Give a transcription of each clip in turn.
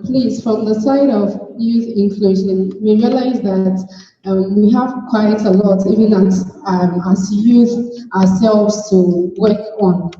Please, from the side of youth inclusion, we realize that we have quite a lot, even as youth ourselves, to work on.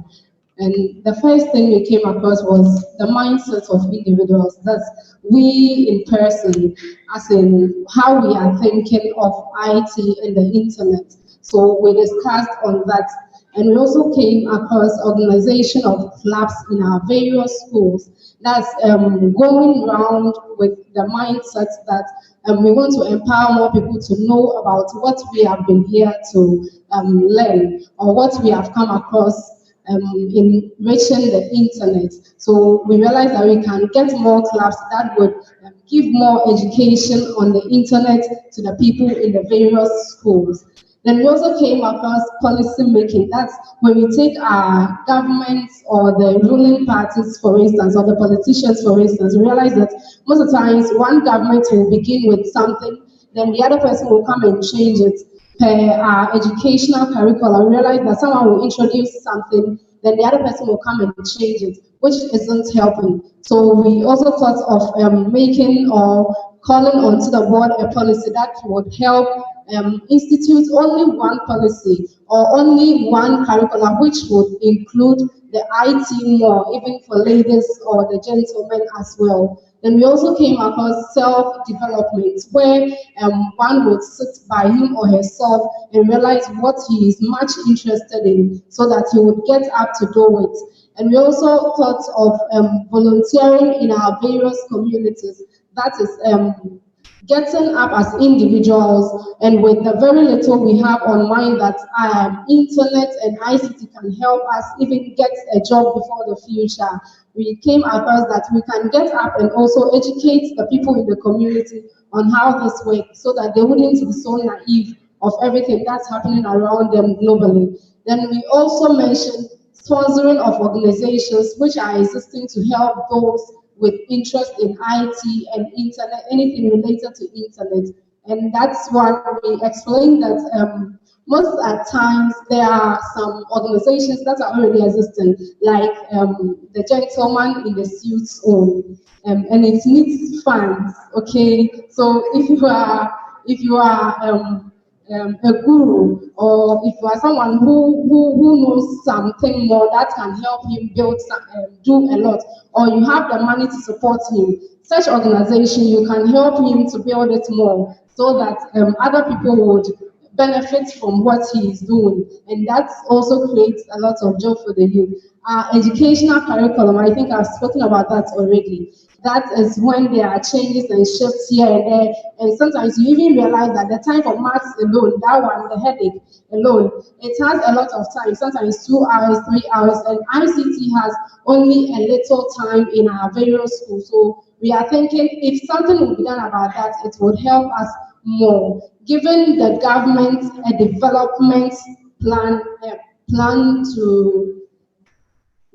And the first thing we came across was the mindset of individuals. That's we in person, as in how we are thinking of IT and the internet. So we discussed on that. And we also came across organization of clubs in our various schools. That's going around with the mindset that we want to empower more people to know about what we have been here to learn, or what we have come across in reaching the internet. So we realized that we can get more clubs that would give more education on the internet to the people in the various schools. Then we also came across policy making. That's when we take our governments or the ruling parties, for instance, or the politicians, for instance, we realize that most of the times one government will begin with something, then the other person will come and change it per our educational curriculum. We realize that someone will introduce something, then the other person will come and change it, which isn't helping. So we also thought of making or calling onto the board a policy that would help institute only one policy or only one curriculum, which would include the IT more, even for ladies or the gentlemen as well. Then we also came across self-development, where one would sit by him or herself and realize what he is much interested in, so that he would get up to do it. And we also thought of volunteering in our various communities. That is getting up as individuals, and with the very little we have on mind that internet and ICT can help us even get a job before the future, we came across that we can get up and also educate the people in the community on how this works, so that they wouldn't be so naive of everything that's happening around them globally. Then we also mentioned sponsoring of organizations which are existing to help those with interest in IT and internet, anything related to internet. And that's why we explained that most at times there are some organizations that are already existing, like the gentleman in the suit's own, and it needs funds. Okay, so if you are a guru, or if you are someone who knows something more that can help him build do a lot, or you have the money to support him, such organization, you can help him to build it more, so that other people would benefit from what he is doing, and that also creates a lot of job for the youth. Educational curriculum, I think I've spoken about that already. That is when there are changes and shifts here and there, and sometimes you even realize that the time for maths alone, that one, the headache alone, it has a lot of time, sometimes 2 hours, 3 hours, and ICT has only a little time in our various schools. So we are thinking if something will be done about that, it would help us more. Given the government a development plan,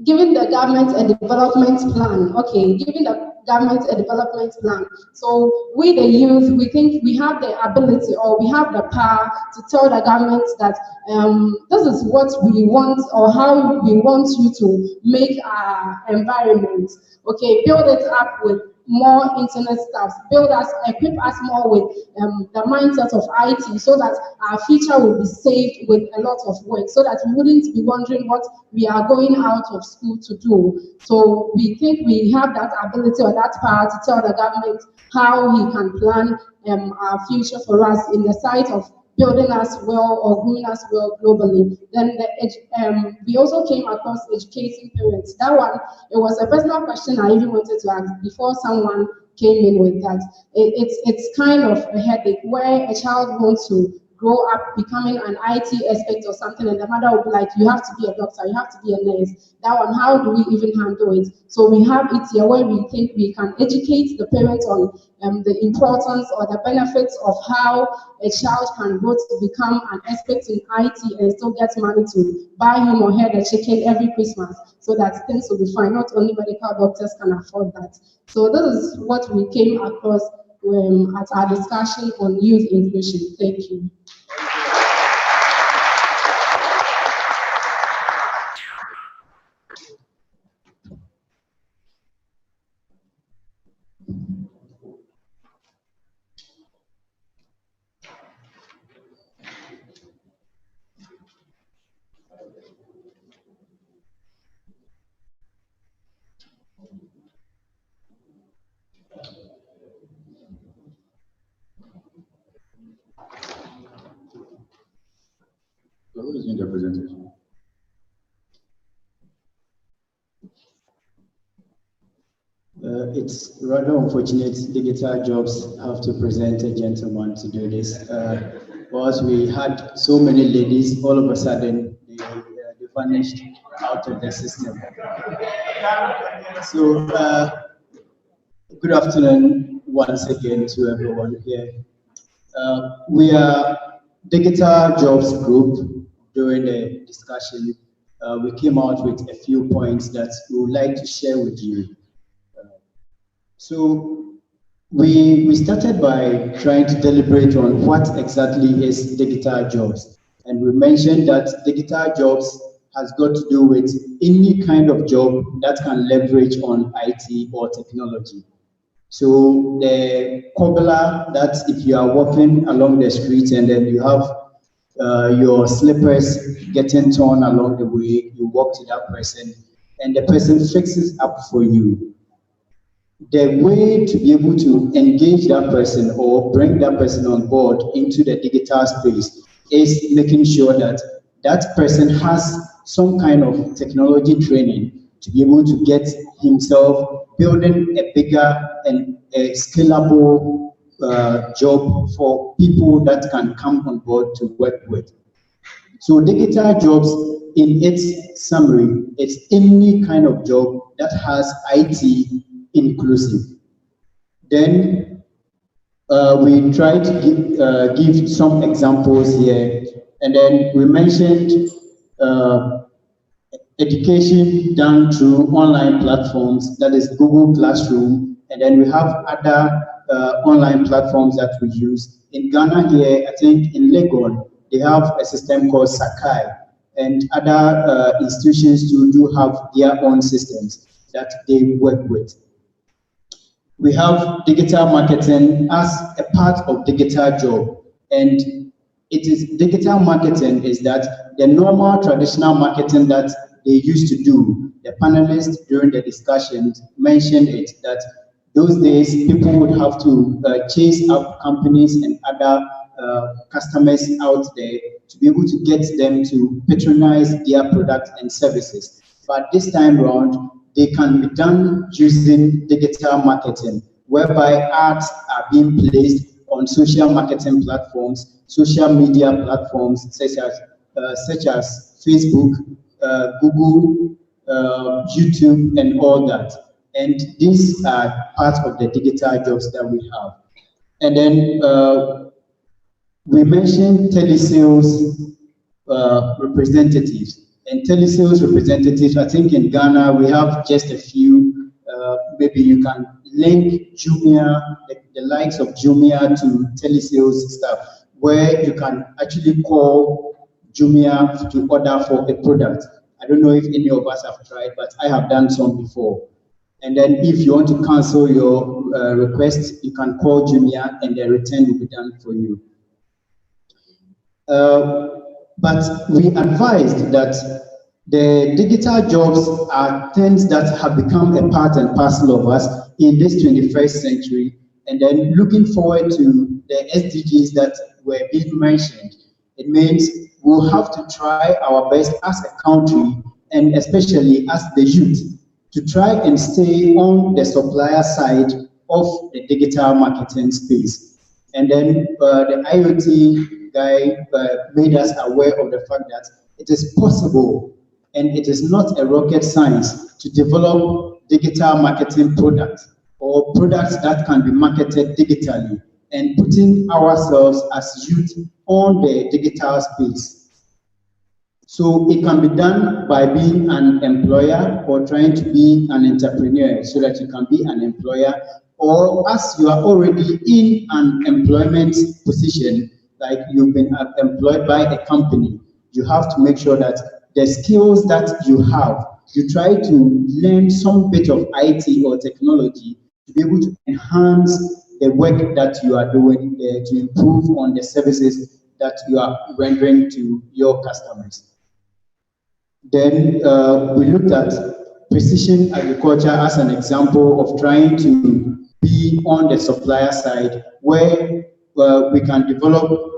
giving the government a development plan. Okay, giving the government a development plan. So we, the youth, we think we have the ability, or we have the power to tell the government that this is what we want, or how we want you to make our environment. Okay, build it up with more internet staff, equip us more with the mindset of IT, so that our future will be saved with a lot of work, so that we wouldn't be wondering what we are going out of school to do. So we think we have that ability or that power to tell the government how he can plan our future for us in the sight of building us well or grooming us well globally. Then we also came across educating parents. That one, it was a personal question I even wanted to ask before someone came in with that. It's kind of a headache where a child wants to grow up becoming an IT expert or something, and the mother will be like, you have to be a doctor, you have to be a nurse. That one, how do we even handle it? So we have it here where we think we can educate the parents on the importance or the benefits of how a child can grow to become an expert in IT and still get money to buy him or her the chicken every Christmas, so that things will be fine. Not only medical doctors can afford that. So this is what we came across at our discussion on youth inclusion. Thank you. It's rather unfortunate digital jobs have to present a gentleman to do this. Whilst we had so many ladies, all of a sudden they vanished out of the system. So, good afternoon once again to everyone here. We are Digital Jobs Group. During the discussion, we came out with a few points that we would like to share with you. So we started by trying to deliberate on what exactly is digital jobs. And we mentioned that digital jobs has got to do with any kind of job that can leverage on IT or technology. So the cobbler, that if you are walking along the street and then you have your slippers getting torn along the way, you walk to that person and the person fixes up for you. The way to be able to engage that person or bring that person on board into the digital space is making sure that that person has some kind of technology training to be able to get himself building a bigger and a scalable job for people that can come on board to work with. So digital jobs, in its summary, it's any kind of job that has IT inclusive. Then we try to give some examples here, and then we mentioned education done through online platforms, that is Google Classroom, and then we have other online platforms that we use. In Ghana here, I think in Legon, they have a system called Sakai, and other institutions too do have their own systems that they work with. We have digital marketing as a part of digital job, and it is digital marketing is that the normal traditional marketing that they used to do. The panelists during the discussion mentioned it, that those days people would have to chase up companies and other customers out there to be able to get them to patronize their products and services. But this time around, they can be done using digital marketing, whereby ads are being placed on social marketing platforms, social media platforms such as Facebook, Google, YouTube, and all that. And these are part of the digital jobs that we have. And then we mentioned telesales representatives. And telesales representatives, I think in Ghana, we have just a few. Maybe you can link Jumia, the likes of Jumia, to telesales stuff, where you can actually call Jumia to order for a product. I don't know if any of us have tried, but I have done some before. And then if you want to cancel your request, you can call Jumia and the return will be done for you. But we advised that the digital jobs are things that have become a part and parcel of us in this 21st century. And then looking forward to the SDGs that were being mentioned, it means we'll have to try our best as a country, and especially as the youth, to try and stay on the supplier side of the digital marketing space. And then the IoT guy made us aware of the fact that it is possible and it is not a rocket science to develop digital marketing products or products that can be marketed digitally, and putting ourselves as youth on the digital space. So it can be done by being an employer or trying to be an entrepreneur so that you can be an employer, or as you are already in an employment position, like you've been employed by a company, you have to make sure that the skills that you have, you try to learn some bit of IT or technology to be able to enhance the work that you are doing to improve on the services that you are rendering to your customers. Then we looked at precision agriculture as an example of trying to be on the supplier side, where we can develop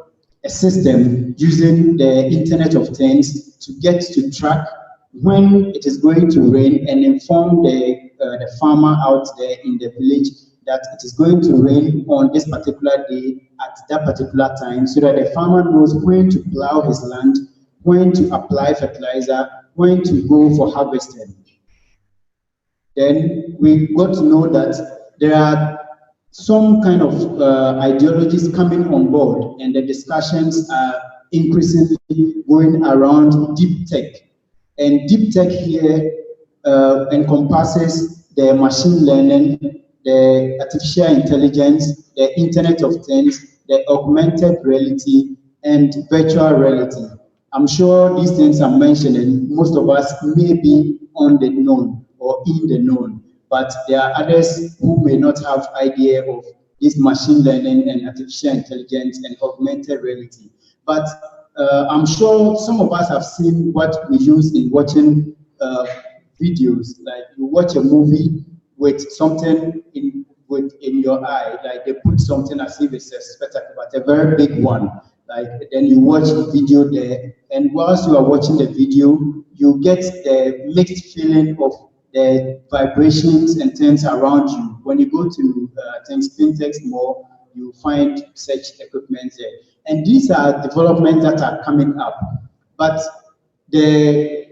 a system using the Internet of Things to get to track when it is going to rain and inform the the farmer out there in the village that it is going to rain on this particular day at that particular time, so that the farmer knows when to plow his land, when to apply fertilizer, when to go for harvesting. Then we got to know that there are some kind of ideologies coming on board, and the discussions are increasingly going around deep tech. And deep tech here encompasses the machine learning, the artificial intelligence, the Internet of Things, the augmented reality, and virtual reality. I'm sure these things I'm mentioning, most of us may be on the known or in the known, but there are others who may not have idea of this machine learning and artificial intelligence and augmented reality. But I'm sure some of us have seen what we use in watching videos. Like you watch a movie with something in your eye, like they put something as if it's a spectacle, but a very big one. Like then you watch the video there, and whilst you are watching the video, you get the mixed feeling of the vibrations and things around you. When you go to things Fintech Mall, you find such equipment there. And these are developments that are coming up. But the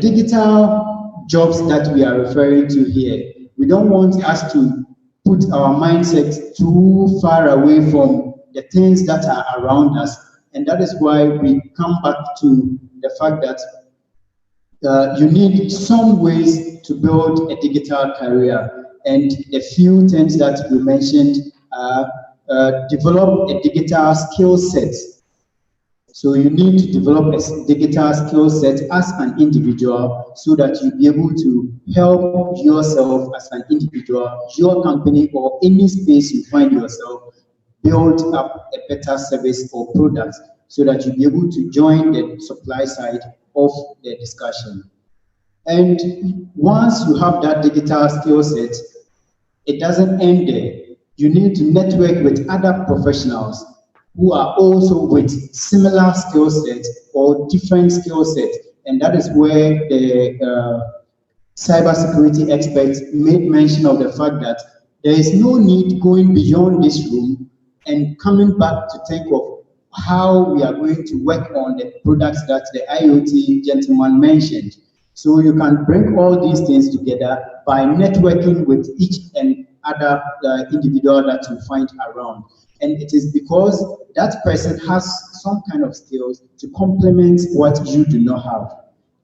digital jobs that we are referring to here, we don't want us to put our mindset too far away from the things that are around us. And that is why we come back to the fact that you need some ways to build a digital career. And the few things that we mentioned are develop a digital skill set. So you need to develop a digital skill set as an individual so that you'll be able to help yourself as an individual, your company, or any space you find yourself, build up a better service or product so that you'll be able to join the supply side of the discussion. And once you have that digital skill set, it doesn't end there. You need to network with other professionals who are also with similar skill sets or different skill sets. And that is where the cybersecurity experts made mention of the fact that there is no need going beyond this room and coming back to think of how we are going to work on the products that the IoT gentleman mentioned. So you can bring all these things together by networking with each and other individual that you find around. And it is because that person has some kind of skills to complement what you do not have.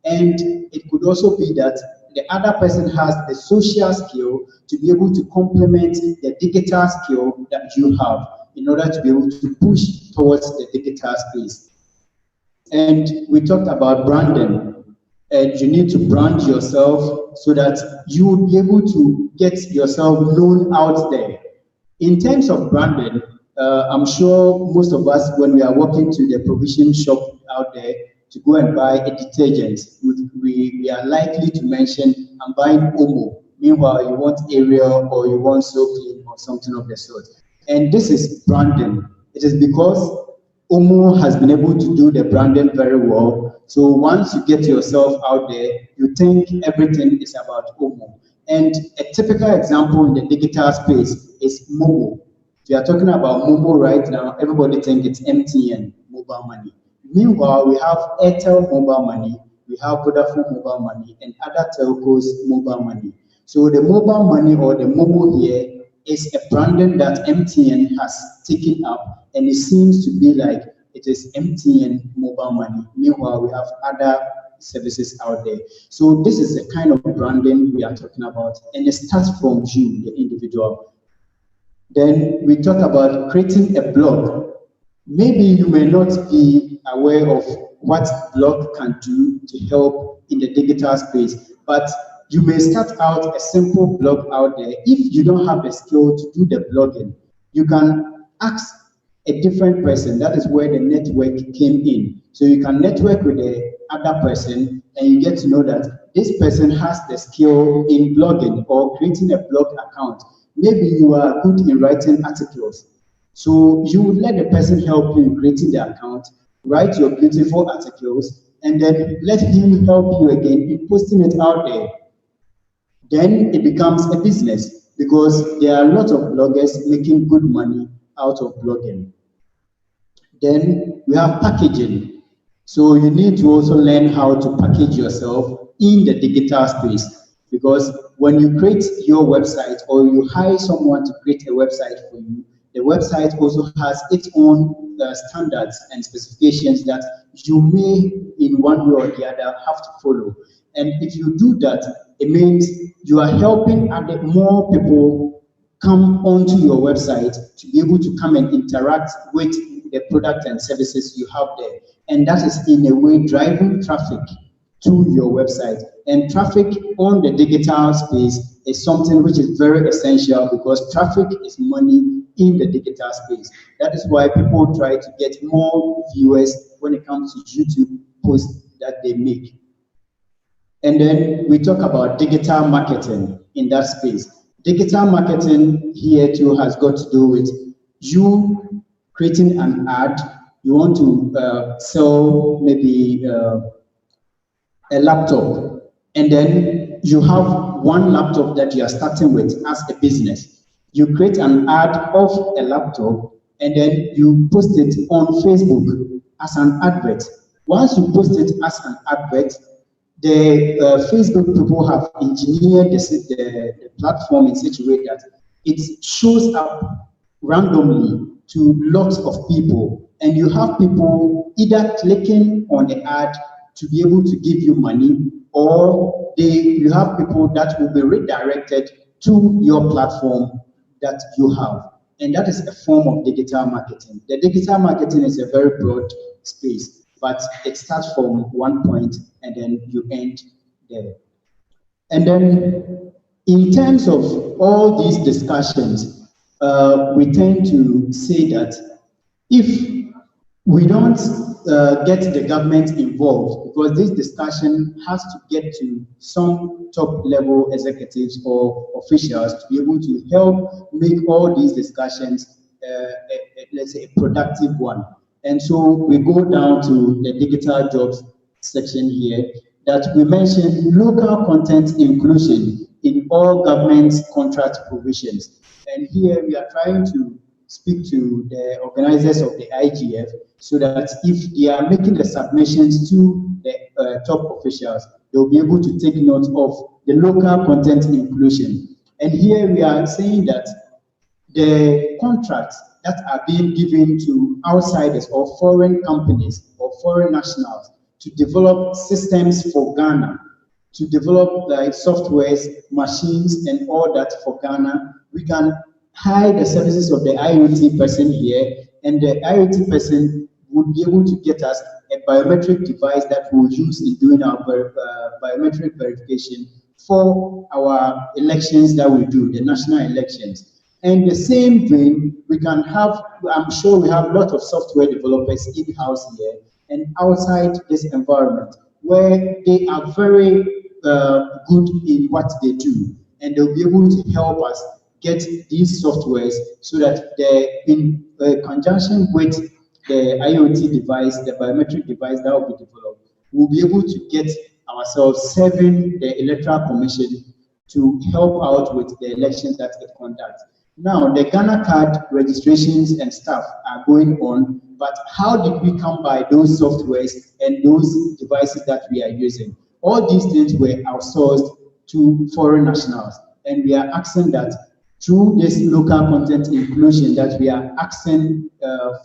And it could also be that the other person has the social skill to be able to complement the digital skill that you have in order to be able to push towards the digital space. And we talked about branding. And you need to brand yourself so that you will be able to get yourself known out there. In terms of branding, I'm sure most of us, when we are walking to the provision shop out there to go and buy a detergent, we are likely to mention, I'm buying Omo. Meanwhile, you want Ariel or you want So Clean or something of the sort. And this is branding. It is because Omo has been able to do the branding very well. So once you get yourself out there, you think everything is about Omo. And a typical example in the digital space is Momo. If you are talking about Momo right now, everybody thinks it's MTN, mobile money. Meanwhile, we have Airtel mobile money, we have Vodafone mobile money, and other telcos mobile money. So the mobile money or the Momo here is a branding that MTN has taken up, and it seems to be like it is MTN mobile money. Meanwhile, we have other services out there. So this is the kind of branding we are talking about, and it starts from you, the individual. Then we talk about creating a blog. Maybe you may not be aware of what blog can do to help in the digital space, but you may start out a simple blog out there. If you don't have the skill to do the blogging, you can ask a different person. That is where the network came in. So you can network with the other person and you get to know that this person has the skill in blogging or creating a blog account. Maybe you are good in writing articles. So you would let the person help you in creating the account, write your beautiful articles, and then let him help you again in posting it out there. then it becomes a business because there are a lot of bloggers making good money out of blogging. Then we have packaging. So you need to also learn how to package yourself in the digital space, because when you create your website or you hire someone to create a website for you, the website also has its own standards and specifications that you may, in one way or the other, have to follow. And if you do that, it means you are helping other more people come onto your website to be able to come and interact with the product and services you have there. And that is in a way driving traffic to your website. And traffic on the digital space is something which is very essential because traffic is money in the digital space. That is why people try to get more viewers when it comes to YouTube posts that they make. And then we talk about digital marketing in that space. Digital marketing here too has got to do with you creating an ad. You want to sell maybe a laptop, and then you have one laptop that you are starting with as a business. You create an ad of a laptop, and then you post it on Facebook as an advert. Once you post it as an advert, the Facebook people have engineered the platform in such a way that it shows up randomly to lots of people, and you have people either clicking on the ad to be able to give you money, or you have people that will be redirected to your platform that you have. And that is a form of digital marketing. The digital marketing is a very broad space, but it starts from one point and then you end there. And then in terms of all these discussions, we tend to say that if we don't get the government involved, because this discussion has to get to some top level executives or officials to be able to help make all these discussions, let's say, a productive one. And so we go down to the digital jobs section here, that we mentioned local content inclusion in all government contract provisions. And here we are trying to speak to the organizers of the IGF so that if they are making the submissions to the top officials, they'll be able to take note of the local content inclusion. And here we are saying that the contracts that are being given to outsiders or foreign companies or foreign nationals to develop systems for Ghana, to develop like softwares, machines, and all that for Ghana, we can hire the services of the IoT person here, and the IoT person would be able to get us a biometric device that we'll use in doing our biometric verification for our elections that we do, the national elections. And the same vein, we can have, I'm sure we have a lot of software developers in-house here and outside this environment where they are very good in what they do, and they'll be able to help us get these softwares so that in conjunction with the IoT device, the biometric device that will be developed, we'll be able to get ourselves serving the Electoral Commission to help out with the elections that it conducts. Now, the Ghana card registrations and stuff are going on, but how did we come by those softwares and those devices that we are using? All these things were outsourced to foreign nationals, and we are asking that through this local content inclusion that we are asking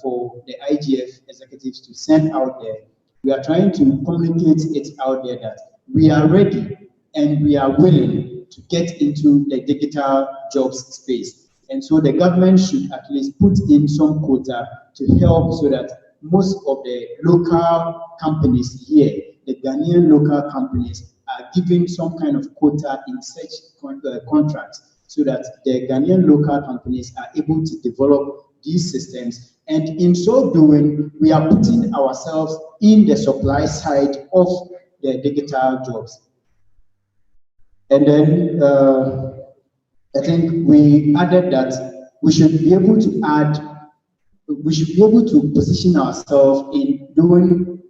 for the IGF executives to send out there, we are trying to communicate it out there that we are ready and we are willing to get into the digital jobs space. And so the government should at least put in some quota to help so that most of the local companies here, the Ghanaian local companies, are given some kind of quota in such contracts so that the Ghanaian local companies are able to develop these systems. And in so doing, we are putting ourselves in the supply side of the digital jobs. And then I think we added that we should be able to position ourselves in doing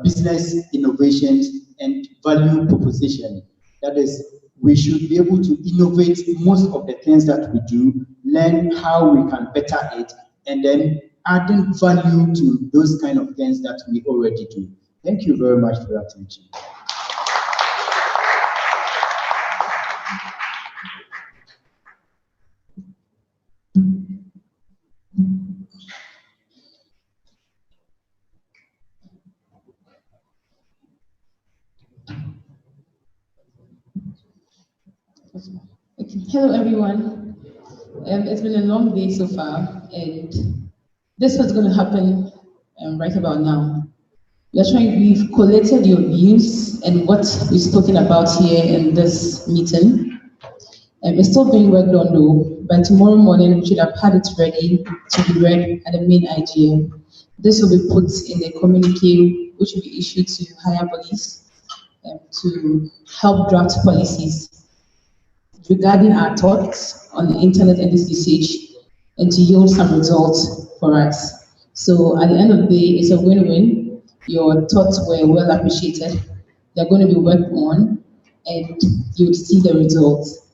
business innovations and value proposition. That is, we should be able to innovate most of the things that we do, learn how we can better it, and then adding value to those kind of things that we already do. Thank you very much for your attention. Okay. Hello, everyone. It's been a long day so far, and this was going to happen right about now. We've collated your views and what we've spoken about here in this meeting. It's still being worked on though. By tomorrow morning, we should have had it ready to be read at the main IGM. This will be put in a communique which will be issued to higher bodies to help draft policies regarding our thoughts on the internet and its usage and to yield some results for us. So at the end of the day, it's a win-win. Your thoughts were well appreciated. They're going to be worked on and you'll see the results.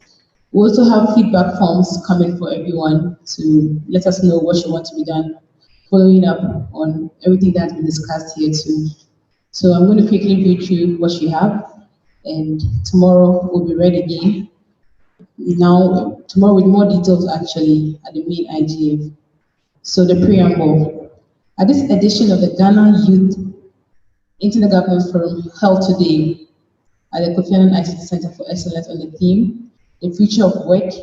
We also have feedback forms coming for everyone to let us know what you want to be done, following up on everything that's been discussed here too. So I'm going to quickly read through what you have, and tomorrow we'll be ready again. Now, tomorrow with more details actually at the main IGF. So the preamble. At this edition of the Ghana Youth Internet Governance Forum held today at the Kofi Annan ICT Center for Excellence on the theme, the future of work,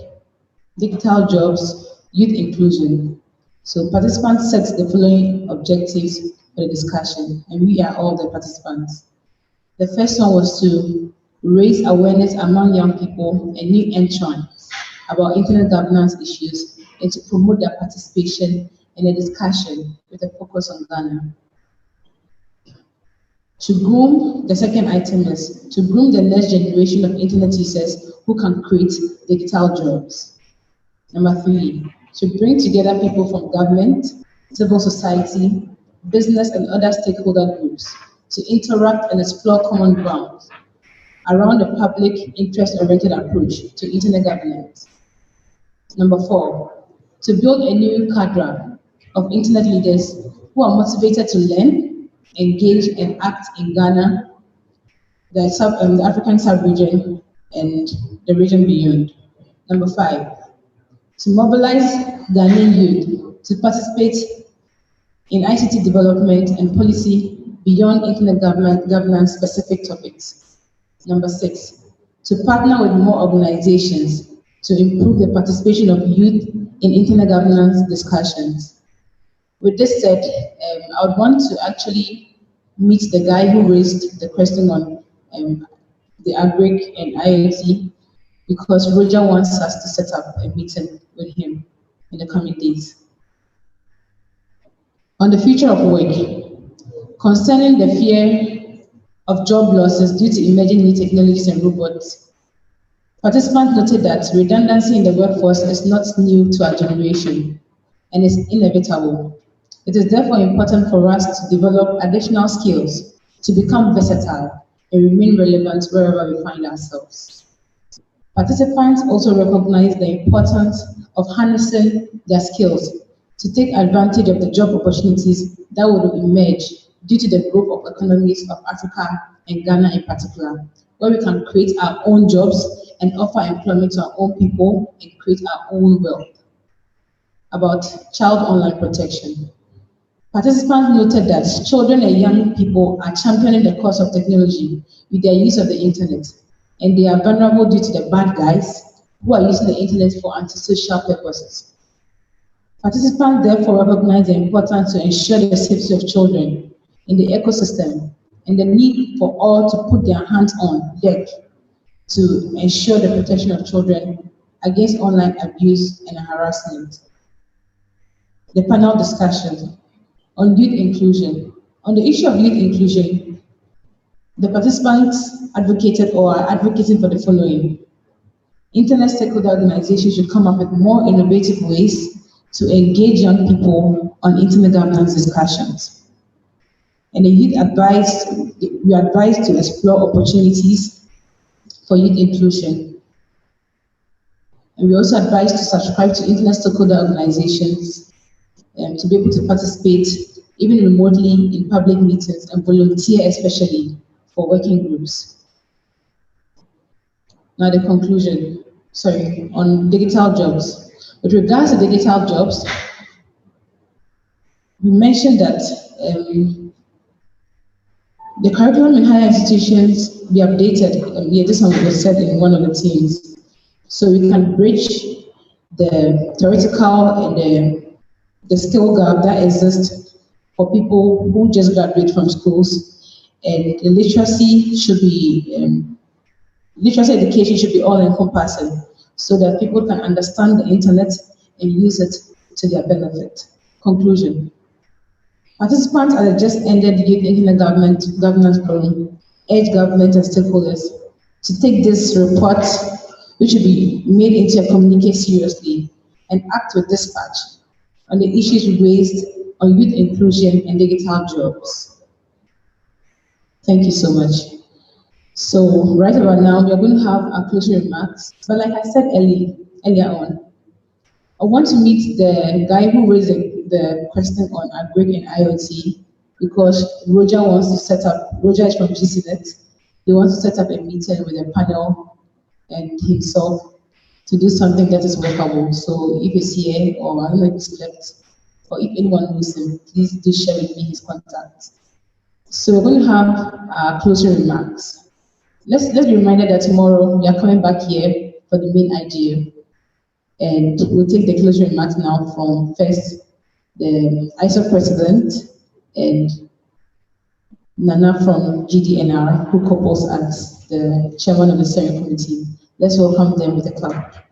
digital jobs, youth inclusion. So participants set the following objectives for the discussion, and we are all the participants. The first one was to raise awareness among young people and new entrants about internet governance issues and to promote their participation in the discussion with a focus on Ghana. To groom, the second item is to groom the next generation of internet users who can create digital jobs. Number 3, to bring together people from government, civil society, business and other stakeholder groups to interact and explore common ground around a public interest-oriented approach to internet governance. Number 4, to build a new cadre of internet leaders who are motivated to learn, engage, and act in Ghana, the African sub-region, and the region beyond. Number 5, to mobilize Ghanaian youth to participate in ICT development and policy beyond internet governance specific topics. Number 6, to partner with more organizations to improve the participation of youth in internet governance discussions. With this said, I would want to actually meet the guy who raised the question on the AGRIC and IoT, because Roger wants us to set up a meeting with him in the coming days. On the future of work, concerning the fear of job losses due to emerging new technologies and robots, participants noted that redundancy in the workforce is not new to our generation and is inevitable. It is therefore important for us to develop additional skills to become versatile and remain relevant wherever we find ourselves. Participants also recognize the importance of harnessing their skills to take advantage of the job opportunities that will emerge due to the growth of economies of Africa and Ghana in particular, where we can create our own jobs and offer employment to our own people and create our own wealth. About child online protection. Participants noted that children and young people are championing the cause of technology with their use of the internet, and they are vulnerable due to the bad guys who are using the internet for antisocial purposes. Participants therefore recognize the importance to ensure the safety of children in the ecosystem and the need for all to put their hands on deck to ensure the protection of children against online abuse and harassment. The panel discussion on youth inclusion. On the issue of youth inclusion, the participants advocated or are advocating for the following. Internet stakeholder organizations should come up with more innovative ways to engage young people on internet governance discussions. And we advise to explore opportunities for youth inclusion And we also advise to subscribe to internet stakeholder organizations to be able to participate even remotely in public meetings and volunteer especially for working groups. Now the conclusion, on digital jobs. With regards to digital jobs, we mentioned that the curriculum in higher institutions be updated. This one was said in one of the teams. So we can bridge the theoretical and the skill gap that exists for people who just graduate from schools. And the literacy education should be all encompassing so that people can understand the internet and use it to their benefit. Conclusion. Participants at the just ended Youth Internet Governance Forum urge government and stakeholders to take this report, which should be made into a communique seriously, and act with dispatch on the issues raised on youth inclusion and digital jobs. Thank you so much. So right about now, we are going to have our closing remarks. But like I said earlier on, I want to meet the guy who raised the question on outbreak in IoT, because Roger is from GCNet. He wants to set up a meeting with a panel and himself to do something that is workable. So if he's here, or I don't know if he's left, or if anyone knows him, please do share with me his contacts. So we're going to have our closing remarks. Let's be reminded that tomorrow we are coming back here for the main idea. And we'll take the closing remarks now from first the ISO president and Nana from GDNR, who couples as the chairman of the steering committee. Let's welcome them with a clap.